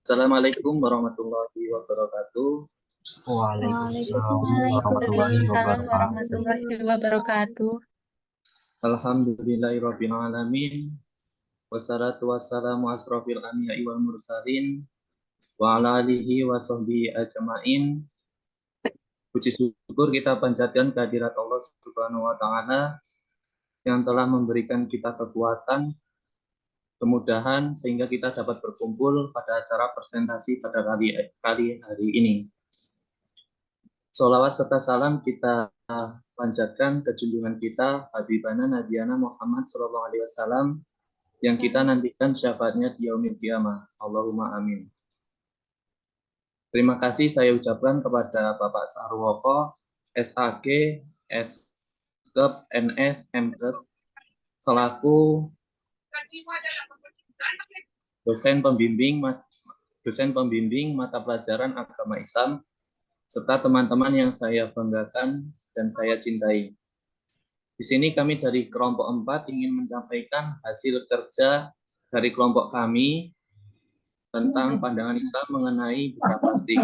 Assalamualaikum warahmatullahi wabarakatuh. Waalaikumsalam warahmatullahi Waalaikumsalam wabarakatuh. warahmatullahi wabarakatuh. Alhamdulillahirabbil alamin. Wassalatu wassalamu asrofil anbiya'i wal mursalin wa ala alihi wa sahbihi ajmain. Puji syukur kita panjatkan kehadirat Allah Subhanahu wa taala yang telah memberikan kita kekuatan, kemudahan sehingga kita dapat berkumpul pada acara presentasi pada kali hari ini. Sholawat serta salam kita panjatkan ke junjungan kita Habibana Nabiana Muhammad Sallallahu Alaihi Wasallam yang kita nantikan syafaatnya di yaumil qiyamah. Allahumma amin. Terima kasih saya ucapkan kepada Bapak Sarwoko, SAG, SKEP, NS, MKes, selaku dosen pembimbing mata pelajaran agama Islam, serta teman-teman yang saya banggakan dan saya cintai. Di sini kami dari kelompok 4 ingin menyampaikan hasil kerja dari kelompok kami tentang pandangan Islam mengenai buka plastik.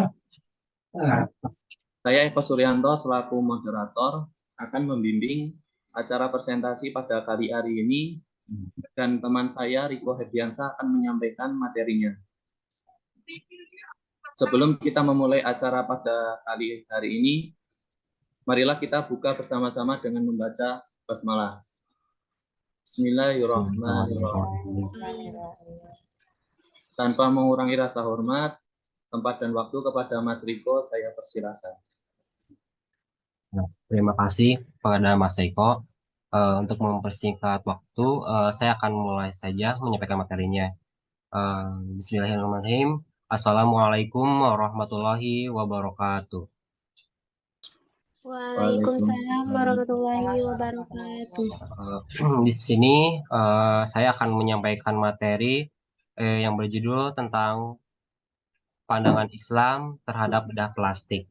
Saya Eko Suryanto selaku moderator akan membimbing acara presentasi pada kali hari ini dan teman saya Riko Hediansa akan menyampaikan materinya. Sebelum kita memulai acara pada kali hari ini, marilah kita buka bersama-sama dengan membaca basmalah. Bismillahirrahmanirrahim. Tanpa mengurangi rasa hormat, tempat dan waktu kepada Mas Riko, saya persilakan. Terima kasih kepada Mas Eko. Untuk mempersingkat waktu, saya akan mulai saja menyampaikan materinya. Bismillahirrahmanirrahim. Assalamualaikum warahmatullahi wabarakatuh. Waalaikumsalam warahmatullahi wabarakatuh. Di sini saya akan menyampaikan materi yang berjudul tentang pandangan Islam terhadap bedah plastik.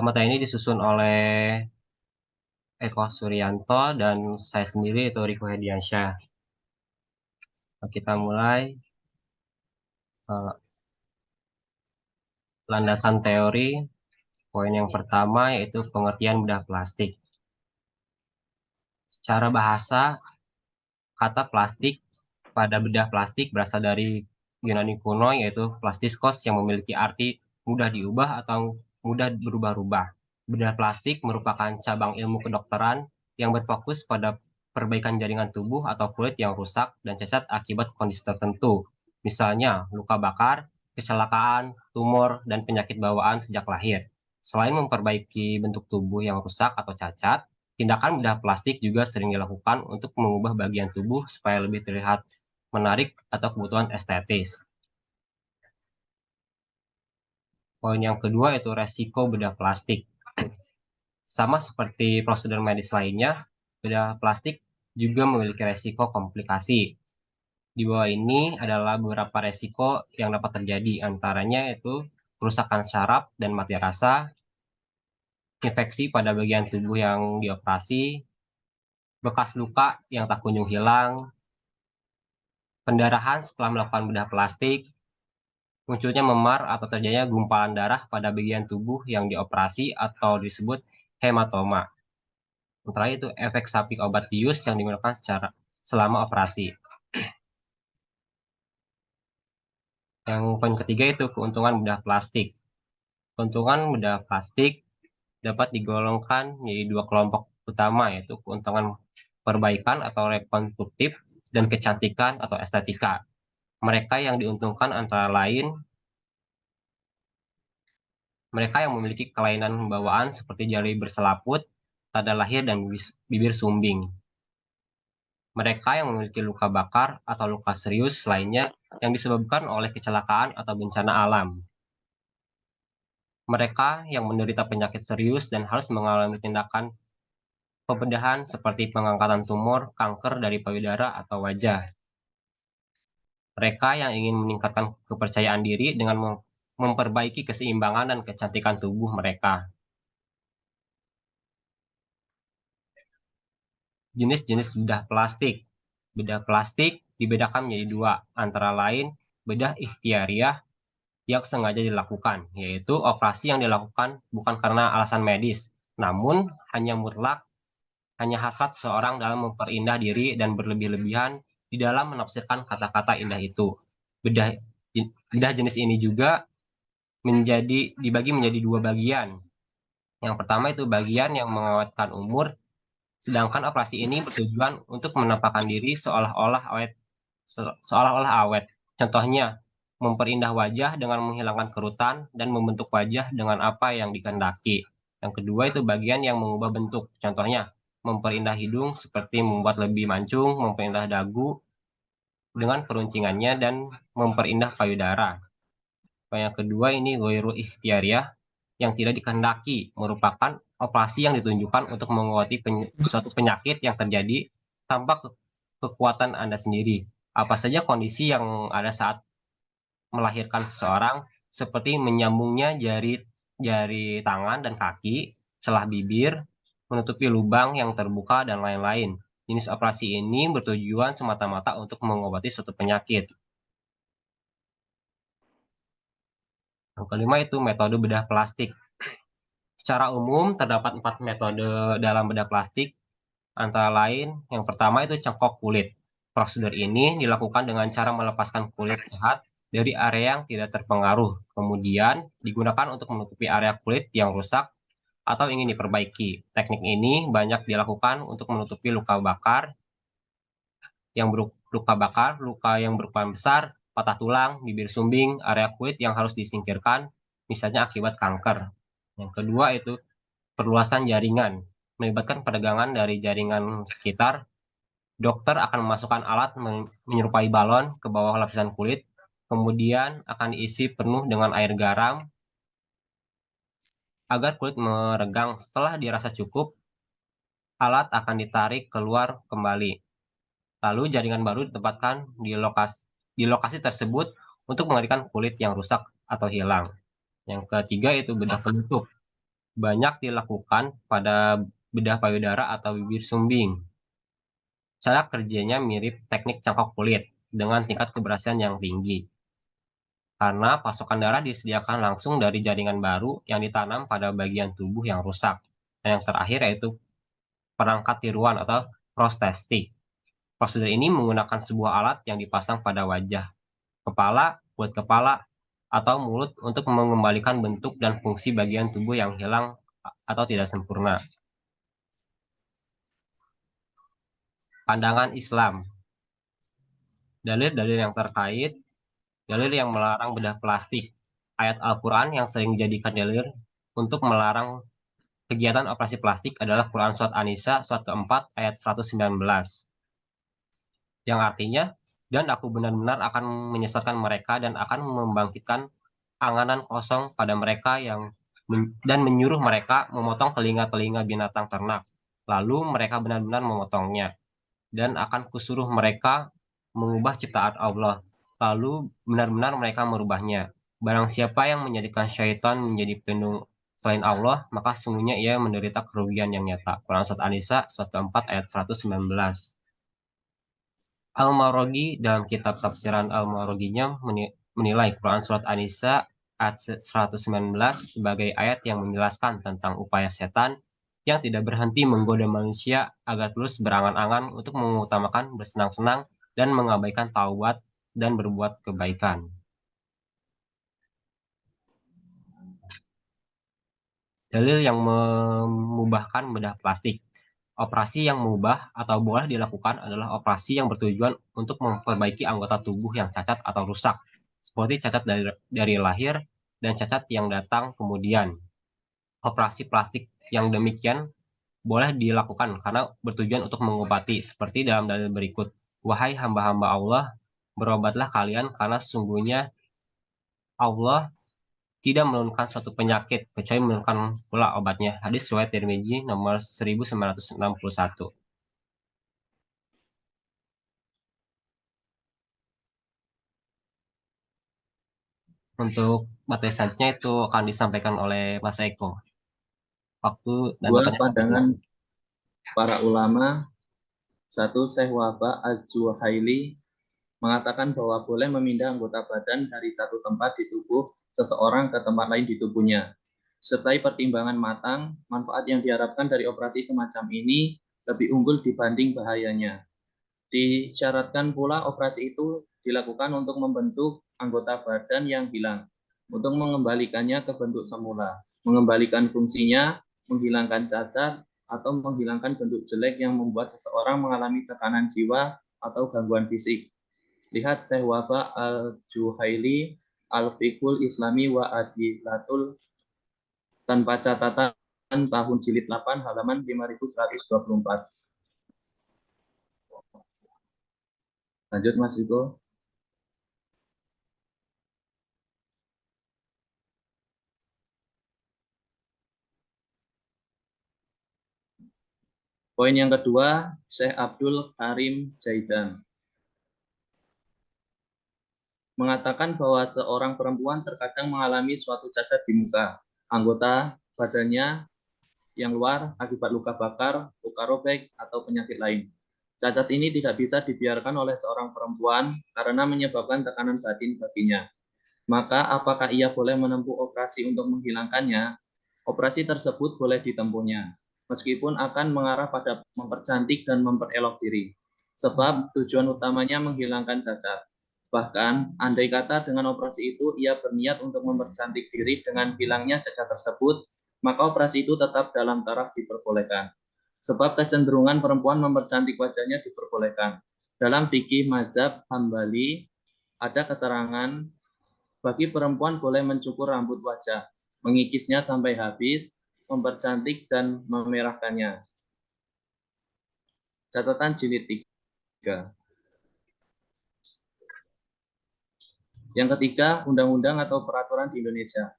Materi ini disusun oleh Eko Suryanto dan saya sendiri itu Riko Hediansyah. Kita mulai. Landasan teori, poin yang pertama yaitu pengertian bedah plastik. Secara bahasa, kata plastik pada bedah plastik berasal dari Yunani kuno yaitu plastiskos yang memiliki arti mudah diubah atau mudah berubah-ubah. Bedah plastik merupakan cabang ilmu kedokteran yang berfokus pada perbaikan jaringan tubuh atau kulit yang rusak dan cacat akibat kondisi tertentu. Misalnya luka bakar, kecelakaan, tumor, dan penyakit bawaan sejak lahir. Selain memperbaiki bentuk tubuh yang rusak atau cacat, tindakan bedah plastik juga sering dilakukan untuk mengubah bagian tubuh supaya lebih terlihat menarik atau kebutuhan estetis. Poin yang kedua yaitu resiko bedah plastik. Sama seperti prosedur medis lainnya, bedah plastik juga memiliki resiko komplikasi. Di bawah ini adalah beberapa resiko yang dapat terjadi, antaranya yaitu kerusakan syaraf dan mati rasa, infeksi pada bagian tubuh yang dioperasi, bekas luka yang tak kunjung hilang, pendarahan setelah melakukan bedah plastik, munculnya memar atau terjadinya gumpalan darah pada bagian tubuh yang dioperasi atau disebut hematoma. Sementara itu efek samping obat bius yang digunakan selama operasi. Yang poin ketiga itu keuntungan bedah plastik. Keuntungan bedah plastik dapat digolongkan menjadi dua kelompok utama, yaitu keuntungan perbaikan atau rekonstruktif dan kecantikan atau estetika. Mereka yang diuntungkan antara lain mereka yang memiliki kelainan bawaan seperti jari berselaput, tanda lahir, dan bibir sumbing. Mereka yang memiliki luka bakar atau luka serius lainnya yang disebabkan oleh kecelakaan atau bencana alam. Mereka yang menderita penyakit serius dan harus mengalami tindakan pembedahan seperti pengangkatan tumor, kanker dari payudara atau wajah. Mereka yang ingin meningkatkan kepercayaan diri dengan memperbaiki keseimbangan dan kecantikan tubuh mereka. Jenis-jenis bedah plastik. Bedah plastik dibedakan menjadi dua, antara lain bedah ikhtiariah yang sengaja dilakukan, yaitu operasi yang dilakukan bukan karena alasan medis, namun hanya hasrat seorang dalam memperindah diri dan berlebih-lebihan di dalam menafsirkan kata-kata indah itu. Bedah, bedah jenis ini juga dibagi menjadi dua bagian. Yang pertama itu bagian yang mengawetkan umur, sedangkan operasi ini bertujuan untuk menampakkan diri seolah-olah awet. Contohnya, memperindah wajah dengan menghilangkan kerutan dan membentuk wajah dengan apa yang dikehendaki. Yang kedua itu bagian yang mengubah bentuk. Contohnya, memperindah hidung seperti membuat lebih mancung, memperindah dagu dengan peruncingannya, dan memperindah payudara. Yang kedua ini ghairu ikhtiariyah, yang tidak dikehendaki, merupakan operasi yang ditunjukkan untuk mengobati suatu penyakit yang terjadi tanpa kekuatan Anda sendiri. Apa saja kondisi yang ada saat melahirkan seseorang, seperti menyambungnya jari tangan dan kaki, celah bibir, menutupi lubang yang terbuka, dan lain-lain. Jenis operasi ini bertujuan semata-mata untuk mengobati suatu penyakit. Yang kelima itu metode bedah plastik. Secara umum terdapat 4 metode dalam bedah plastik, antara lain yang pertama itu cengkok kulit. Prosedur ini dilakukan dengan cara melepaskan kulit sehat dari area yang tidak terpengaruh, kemudian digunakan untuk menutupi area kulit yang rusak atau ingin diperbaiki. Teknik ini banyak dilakukan untuk menutupi luka bakar, luka yang berukuran besar, patah tulang, bibir sumbing, area kulit yang harus disingkirkan, misalnya akibat kanker. Yang kedua itu perluasan jaringan, melibatkan peregangan dari jaringan sekitar. Dokter akan memasukkan alat menyerupai balon ke bawah lapisan kulit, kemudian akan diisi penuh dengan air garam agar kulit meregang. Setelah dirasa cukup, alat akan ditarik keluar kembali. Lalu jaringan baru ditempatkan di lokasi tersebut untuk mengalihkan kulit yang rusak atau hilang. Yang ketiga itu bedah penutup. Banyak dilakukan pada bedah payudara atau bibir sumbing. Cara kerjanya mirip teknik cangkok kulit dengan tingkat keberhasilan yang tinggi. Karena pasokan darah disediakan langsung dari jaringan baru yang ditanam pada bagian tubuh yang rusak. Dan yang terakhir yaitu perangkat tiruan atau prostetik. Prosedur ini menggunakan sebuah alat yang dipasang pada wajah, kulit kepala, atau mulut untuk mengembalikan bentuk dan fungsi bagian tubuh yang hilang atau tidak sempurna. Pandangan Islam. Dalil-dalil yang terkait, dalil yang melarang bedah plastik. Ayat Al-Quran yang sering dijadikan dalil untuk melarang kegiatan operasi plastik adalah Quran Surat An-Nisa, Surat keempat, ayat 119. Yang artinya, dan aku benar-benar akan menyesatkan mereka dan akan membangkitkan anganan kosong pada mereka dan menyuruh mereka memotong telinga-telinga binatang ternak. Lalu mereka benar-benar memotongnya. Dan akan kusuruh mereka mengubah ciptaan Allah. Lalu benar-benar mereka merubahnya. Barang siapa yang menjadikan syaitan menjadi pelindung selain Allah, maka sungguhnya ia menderita kerugian yang nyata. Quran Surat An-Nisa, Surat keempat, ayat 119. Al-Mawardi dalam kitab tafsiran Al-Mawardinya menilai Quran Surat An-Nisa ayat 119 sebagai ayat yang menjelaskan tentang upaya setan yang tidak berhenti menggoda manusia agar terus berangan-angan untuk mengutamakan bersenang-senang dan mengabaikan taubat dan berbuat kebaikan. Dalil yang memubahkan bedah plastik. Operasi yang mengubah atau boleh dilakukan adalah operasi yang bertujuan untuk memperbaiki anggota tubuh yang cacat atau rusak, seperti cacat dari lahir dan cacat yang datang kemudian. Operasi plastik yang demikian boleh dilakukan karena bertujuan untuk mengobati, seperti dalam dalil berikut. Wahai hamba-hamba Allah, berobatlah kalian karena sesungguhnya Allah tidak menurunkan suatu penyakit kecuali menurunkan pula obatnya. Hadis riwayat Tirmizi nomor 1961. Untuk materi selanjutnya itu akan disampaikan oleh Mas Eko. Waktu dan Dua tempatnya sampai pandangan sini. para ulama, satu Syekh Wafa Az-Zuhaili mengatakan bahwa boleh memindah anggota badan dari satu tempat di tubuh seseorang ke tempat lain di tubuhnya. Sertai pertimbangan matang, manfaat yang diharapkan dari operasi semacam ini lebih unggul dibanding bahayanya. Disyaratkan pula operasi itu dilakukan untuk membentuk anggota badan yang hilang, untuk mengembalikannya ke bentuk semula, mengembalikan fungsinya, menghilangkan cacat, atau menghilangkan bentuk jelek yang membuat seseorang mengalami tekanan jiwa atau gangguan fisik. Lihat Syekh Wafa Al-Juhaili, Al-Fiqhul Islami wa Adilatul tanpa catatan tahun jilid 8 halaman 5124. Lanjut Mas Riko. Poin yang kedua, Syekh Abdul Karim Zaidan mengatakan bahwa seorang perempuan terkadang mengalami suatu cacat di muka, anggota badannya yang luar akibat luka bakar, luka robek, atau penyakit lain. Cacat ini tidak bisa dibiarkan oleh seorang perempuan karena menyebabkan tekanan batin baginya. Maka apakah ia boleh menempuh operasi untuk menghilangkannya? Operasi tersebut boleh ditempuhnya, meskipun akan mengarah pada mempercantik dan memperelok diri. Sebab tujuan utamanya menghilangkan cacat. Bahkan, andai kata dengan operasi itu ia berniat untuk mempercantik diri dengan hilangnya cacat tersebut, maka operasi itu tetap dalam taraf diperbolehkan. Sebab kecenderungan perempuan mempercantik wajahnya diperbolehkan. Dalam fikih mazhab Hambali, ada keterangan bagi perempuan boleh mencukur rambut wajah, mengikisnya sampai habis, mempercantik dan memerahkannya. Catatan jilid 3. Yang ketiga, undang-undang atau peraturan di Indonesia.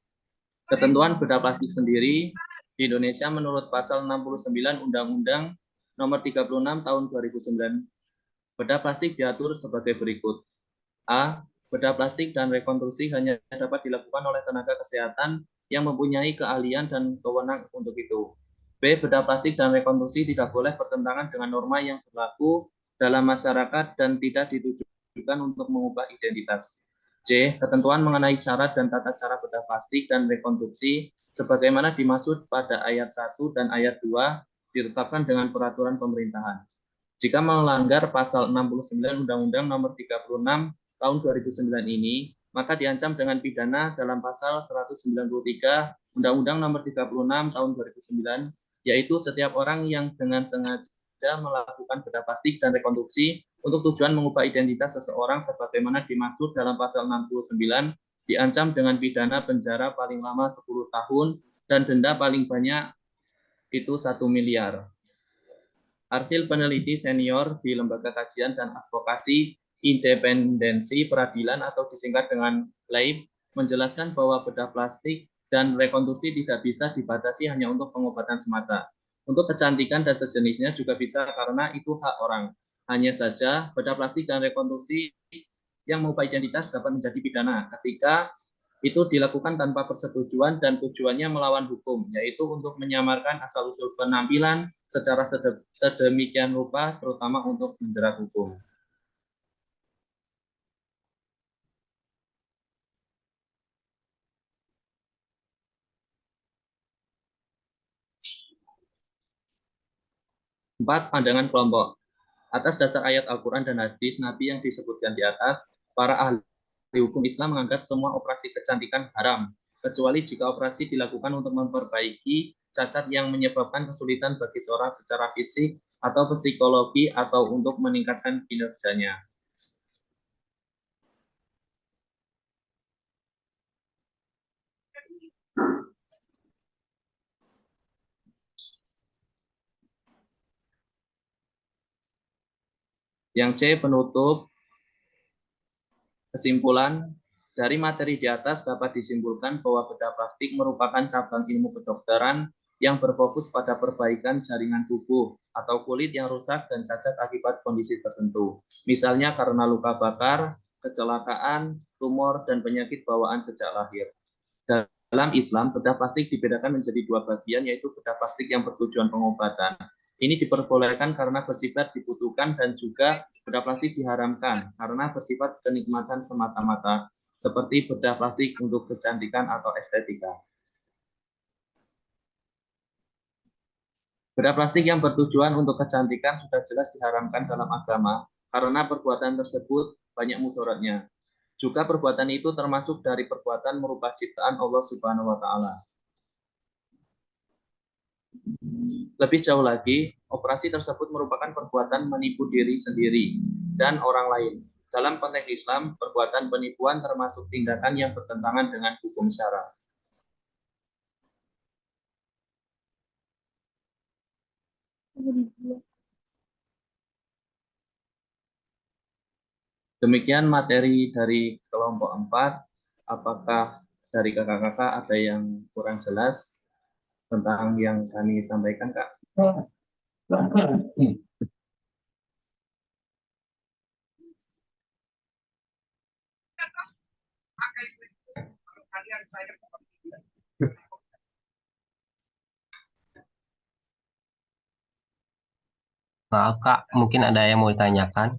Ketentuan bedah plastik sendiri di Indonesia menurut pasal 69 Undang-Undang Nomor 36 Tahun 2009. Bedah plastik diatur sebagai berikut. A. Bedah plastik dan rekonstruksi hanya dapat dilakukan oleh tenaga kesehatan yang mempunyai keahlian dan kewenangan untuk itu. B. Bedah plastik dan rekonstruksi tidak boleh bertentangan dengan norma yang berlaku dalam masyarakat dan tidak ditujukan untuk mengubah identitas. C. Ketentuan mengenai syarat dan tata cara bedah plastik dan rekonstruksi sebagaimana dimaksud pada ayat 1 dan ayat 2 ditetapkan dengan peraturan pemerintahan. Jika melanggar pasal 69 Undang-Undang Nomor 36 Tahun 2009 ini, maka diancam dengan pidana dalam pasal 193 Undang-Undang Nomor 36 Tahun 2009, yaitu setiap orang yang dengan sengaja melakukan bedah plastik dan rekonstruksi untuk tujuan mengubah identitas seseorang sebagaimana dimaksud dalam pasal 69 diancam dengan pidana penjara paling lama 10 tahun dan denda paling banyak itu 1 miliar. Arsil peneliti senior di Lembaga Kajian dan Advokasi Independensi Peradilan atau disingkat dengan LAIP menjelaskan bahwa bedah plastik dan rekonstruksi tidak bisa dibatasi hanya untuk pengobatan semata. Untuk kecantikan dan sejenisnya juga bisa karena itu hak orang. Hanya saja bedah plastik dan rekonstruksi yang mengubah identitas dapat menjadi pidana ketika itu dilakukan tanpa persetujuan dan tujuannya melawan hukum, yaitu untuk menyamarkan asal-usul penampilan secara sedemikian rupa, terutama untuk menjerat hukum. Empat, pandangan kelompok. Atas dasar ayat Al-Quran dan hadis Nabi yang disebutkan di atas, para ahli hukum Islam menganggap semua operasi kecantikan haram, kecuali jika operasi dilakukan untuk memperbaiki cacat yang menyebabkan kesulitan bagi seorang secara fisik atau psikologi atau untuk meningkatkan kinerjanya. Yang C, penutup. Kesimpulan, dari materi di atas dapat disimpulkan bahwa bedah plastik merupakan cabang ilmu kedokteran yang berfokus pada perbaikan jaringan tubuh atau kulit yang rusak dan cacat akibat kondisi tertentu. Misalnya karena luka bakar, kecelakaan, tumor, dan penyakit bawaan sejak lahir. Dalam Islam, bedah plastik dibedakan menjadi dua bagian, yaitu bedah plastik yang bertujuan pengobatan Ini diperbolehkan karena bersifat dibutuhkan dan juga bedah plastik diharamkan karena bersifat kenikmatan semata-mata, seperti bedah plastik untuk kecantikan atau estetika. Bedah plastik yang bertujuan untuk kecantikan sudah jelas diharamkan dalam agama karena perbuatan tersebut banyak mudaratnya. Juga perbuatan itu termasuk dari perbuatan merubah ciptaan Allah Subhanahu wa taala. Lebih jauh lagi, operasi tersebut merupakan perbuatan menipu diri sendiri dan orang lain. Dalam konteks Islam, perbuatan penipuan termasuk tindakan yang bertentangan dengan hukum syara. Demikian materi dari kelompok 4. Apakah dari kakak-kakak ada yang kurang jelas tentang yang kami sampaikan, Kak? Maaf Kak, mungkin ada yang mau ditanyakan.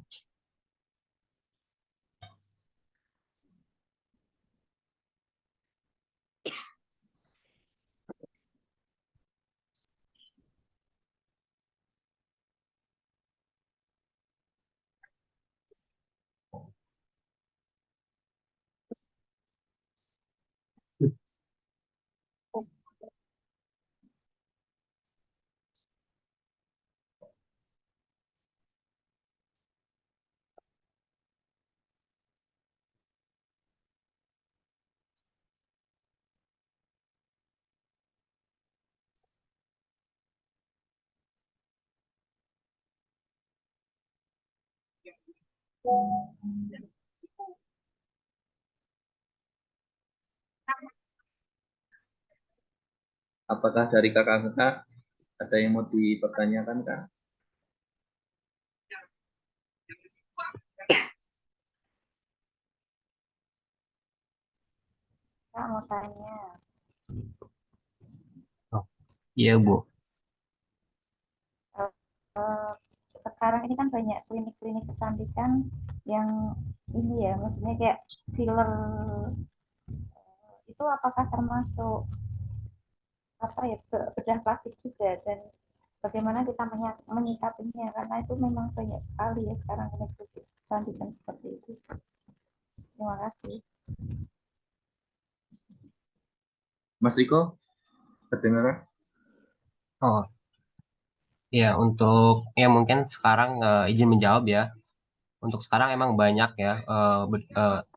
Apakah dari kakak-kakak ada yang mau dipertanyakan, Kak? Kak mau tanya, Oh, iya Bu. eh, eh, sekarang ini kan banyak klinik-klinik kecantikan yang ini ya, maksudnya kayak filler itu apakah termasuk apa ya bedah plastik juga dan bagaimana kita menyikapinya karena itu memang banyak sekali ya sekarang klinik kecantikan seperti itu. Terima kasih. Mas Riko, kedengaran? Oh, iya untuk ya mungkin sekarang izin menjawab ya. Untuk sekarang emang banyak ya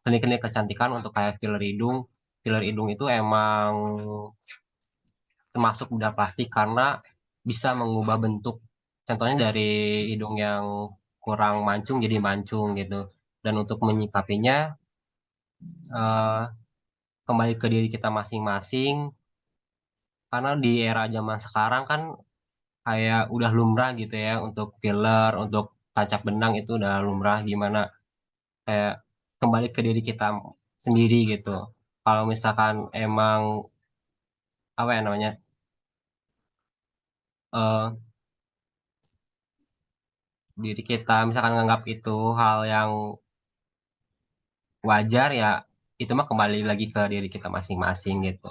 klinik-klinik kecantikan untuk kayak filler hidung. Filler hidung itu emang termasuk bedah plastik karena bisa mengubah bentuk. Contohnya dari hidung yang kurang mancung jadi mancung gitu. Dan untuk menyikapinya eh, kembali ke diri kita masing-masing karena di era zaman sekarang kan kayak udah lumrah gitu ya untuk filler, untuk tancap benang itu udah lumrah gimana kayak kembali ke diri kita sendiri gitu. Kalau misalkan emang apa ya namanya eh diri kita misalkan nganggap itu hal yang wajar ya itu mah kembali lagi ke diri kita masing-masing gitu.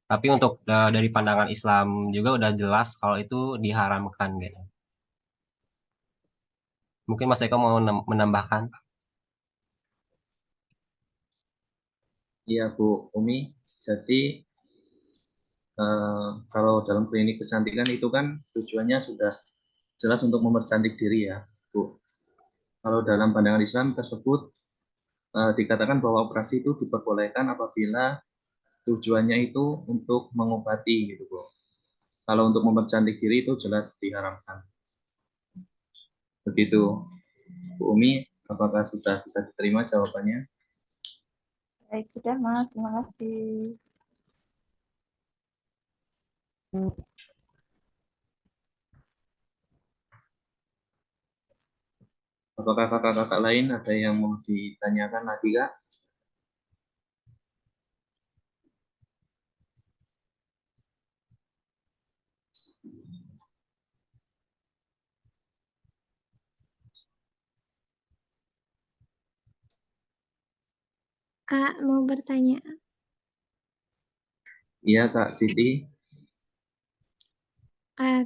Tapi untuk dari pandangan Islam juga udah jelas kalau itu diharamkan gitu. Mungkin Mas Eko mau menambahkan. Iya, Bu Umi. Jadi kalau dalam klinik kecantikan itu kan tujuannya sudah jelas untuk mempercantik diri ya, Bu. Kalau dalam pandangan Islam tersebut dikatakan bahwa operasi itu diperbolehkan apabila tujuannya itu untuk mengobati gitu, Bu. Kalau untuk mempercantik diri itu jelas diharamkan. Begitu, Bu Umi. Apakah sudah bisa diterima jawabannya? Baik, sudah Mas, terima kasih. Apakah kakak-kakak lain ada yang mau ditanyakan lagi, Kak? Kak mau bertanya. Iya Kak Siti.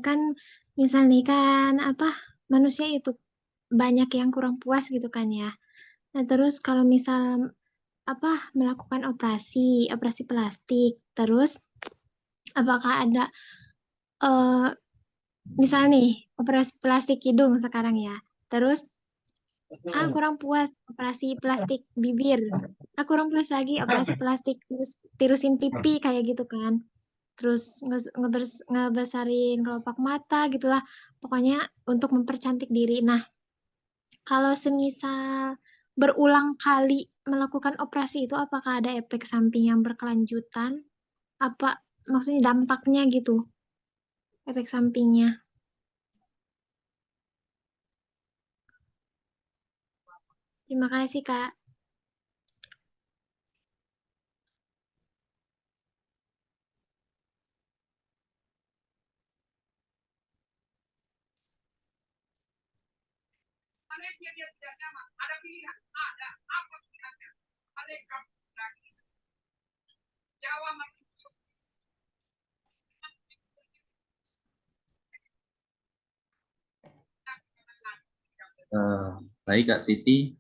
Kan misal nih kan apa manusia itu banyak yang kurang puas gitu kan ya. Nah terus kalau misal apa melakukan operasi plastik, terus apakah ada eh misal nih operasi plastik hidung sekarang ya. Terus kurang puas operasi plastik bibir. Kurang puas lagi operasi plastik tirusin pipi kayak gitu kan. Terus ngebesarin kelopak mata gitulah. Pokoknya untuk mempercantik diri. Nah, kalau semisal berulang kali melakukan operasi itu apakah ada efek samping yang berkelanjutan? Apa maksudnya dampaknya gitu? Efek sampingnya. Terima kasih, Kak. Baik Kak Siti,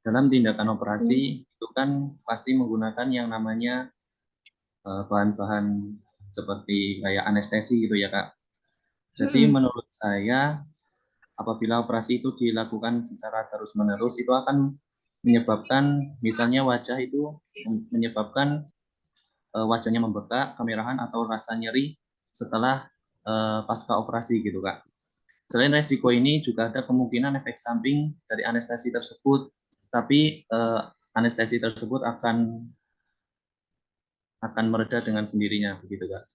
dalam tindakan operasi itu kan pasti menggunakan yang namanya bahan-bahan seperti kayak anestesi gitu ya Kak. Jadi menurut saya apabila operasi itu dilakukan secara terus-menerus itu akan menyebabkan misalnya wajah itu menyebabkan wajahnya membengkak, kemerahan atau rasa nyeri setelah pasca operasi gitu Kak. Selain resiko ini juga ada kemungkinan efek samping dari anestesi tersebut, tapi anestesi tersebut akan mereda dengan sendirinya begitu Kak.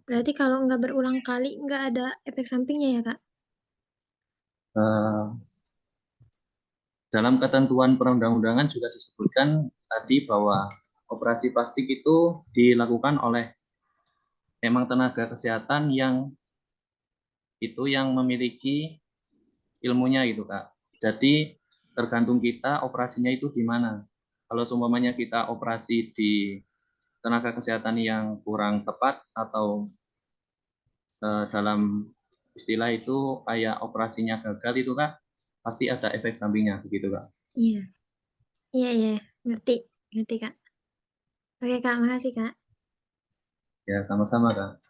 Berarti kalau nggak berulang kali nggak ada efek sampingnya ya, Kak? Eh, Dalam ketentuan perundang-undangan juga disebutkan tadi bahwa operasi plastik itu dilakukan oleh memang tenaga kesehatan yang memiliki ilmunya gitu Kak. Jadi tergantung kita operasinya itu di mana. Kalau seumpamanya kita operasi di tenaga kesehatan yang kurang tepat atau dalam istilah itu kayak operasinya gagal itu Kak, pasti ada efek sampingnya begitu Kak. Iya, iya, iya. Ngerti, ngerti, Kak. Oke, Kak. Makasih, Kak. Ya sama-sama Kak.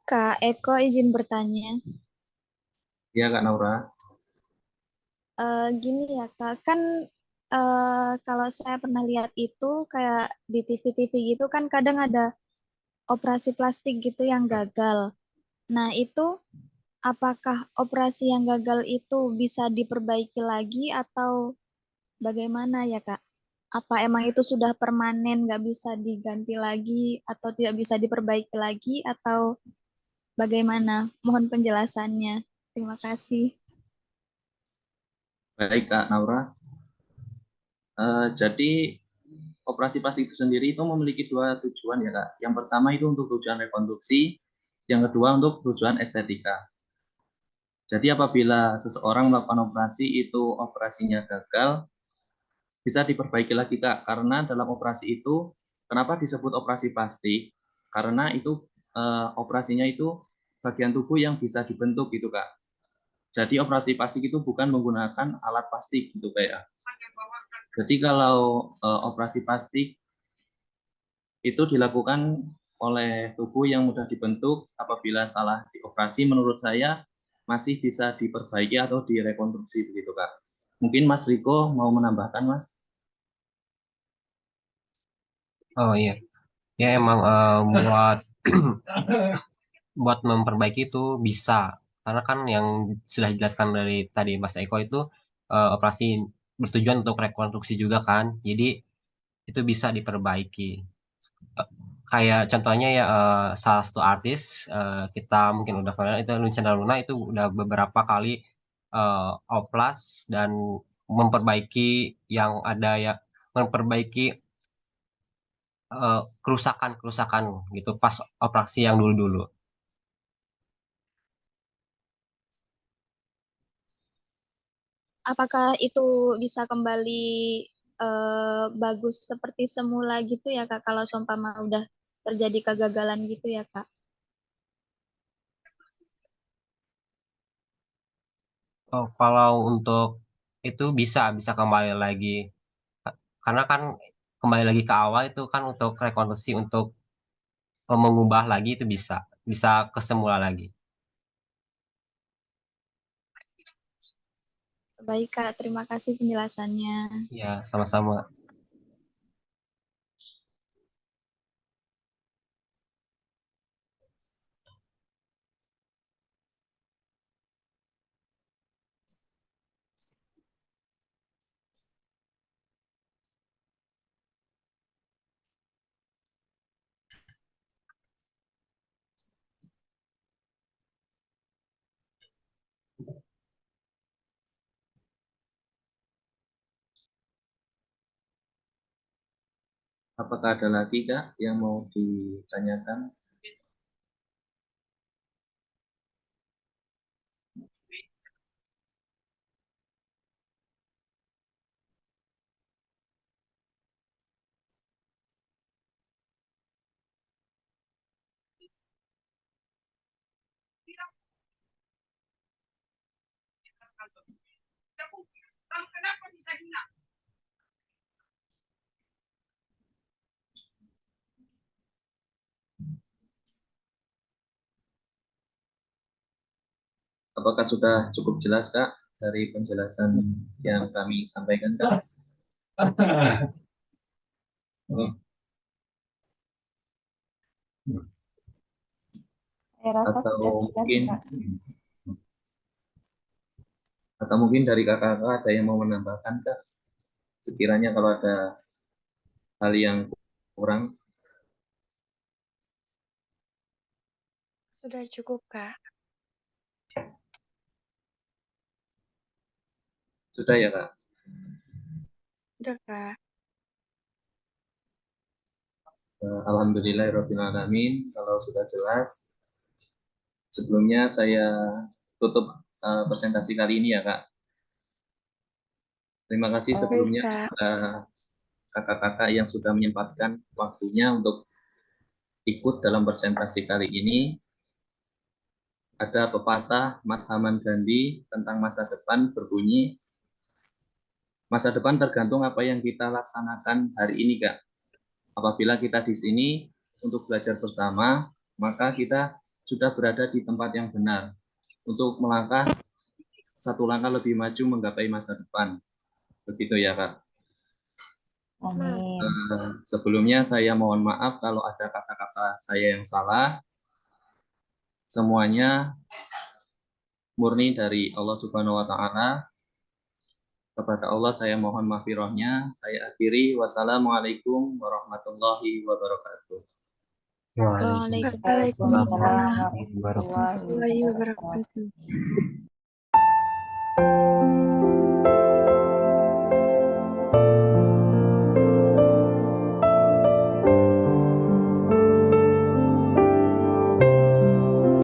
Kak Eko izin bertanya. Iya Kak Naura. Gini ya Kak, kan kalau saya pernah lihat itu kayak di TV-TV gitu kan kadang ada operasi plastik gitu yang gagal. Nah itu apakah operasi yang gagal itu bisa diperbaiki lagi atau bagaimana ya Kak? Apa emang itu sudah permanen nggak bisa diganti lagi atau tidak bisa diperbaiki lagi atau bagaimana? Mohon penjelasannya. Terima kasih. Baik Kak Naura. Jadi operasi plastik itu sendiri itu memiliki dua tujuan ya Kak. Yang pertama itu untuk tujuan rekonstruksi, yang kedua untuk tujuan estetika. Jadi apabila seseorang melakukan operasi itu operasinya gagal, bisa diperbaiki lagi Kak. Karena dalam operasi itu, kenapa disebut operasi plastik? Karena itu operasinya itu bagian tubuh yang bisa dibentuk gitu Kak. Jadi operasi plastik itu bukan menggunakan alat plastik gitu kayak. Jadi kalau operasi plastik itu dilakukan oleh tubuh yang mudah dibentuk apabila salah dioperasi menurut saya masih bisa diperbaiki atau direkonstruksi begitu Kak. Mungkin Mas Riko mau menambahkan Mas? Oh iya, ya emang buat memperbaiki itu bisa, karena kan yang sudah dijelaskan dari tadi Mas Eko itu operasi bertujuan untuk rekonstruksi juga kan, jadi itu bisa diperbaiki. kayak contohnya ya salah satu artis kita mungkin udah kenal itu Luciana Luna itu udah beberapa kali oplas dan memperbaiki yang ada ya, memperbaiki kerusakan-kerusakan gitu pas operasi yang dulu-dulu. Apakah itu bisa kembali bagus seperti semula gitu ya Kak, kalau seumpama udah terjadi kegagalan gitu ya Kak? Oh, kalau untuk itu bisa kembali lagi. Karena kan kembali lagi ke awal itu kan untuk rekonstruksi untuk mengubah lagi itu bisa ke semula lagi. Baik Kak, terima kasih penjelasannya. Ya, sama-sama. Apakah ada lagi Kak yang mau ditanyakan? Apakah sudah cukup jelas Kak dari penjelasan yang kami sampaikan Kak? Saya rasa Atau sudah jelas, mungkin Kak. dari kakak-kakak ada yang mau menambahkan Kak? Sekiranya kalau ada hal yang kurang. Sudah cukup, Kak. Sudah ya Kak? Sudah, Kak. Alhamdulillahirrahmanirrahim. Kalau sudah jelas, sebelumnya saya tutup presentasi kali ini ya Kak. Terima kasih Oke, sebelumnya Kak. kakak-kakak yang sudah menyempatkan waktunya untuk ikut dalam presentasi kali ini. Ada pepatah Mahatma Gandhi tentang masa depan berbunyi, masa depan tergantung apa yang kita laksanakan hari ini Kak. Apabila kita di sini untuk belajar bersama, maka kita sudah berada di tempat yang benar untuk melangkah satu langkah lebih maju menggapai masa depan. Begitu ya Kak. amin. Sebelumnya saya mohon maaf kalau ada kata-kata saya yang salah. Semuanya murni dari Allah Subhanahu wa taala. Kepada Allah saya mohon maghfirahnya. Saya akhiri. Wassalamualaikum warahmatullahi wabarakatuh. Waalaikumsalam. Waalaikumsalam Warahmatullahi warahmatullahi wabarakatuh. wabarakatuh.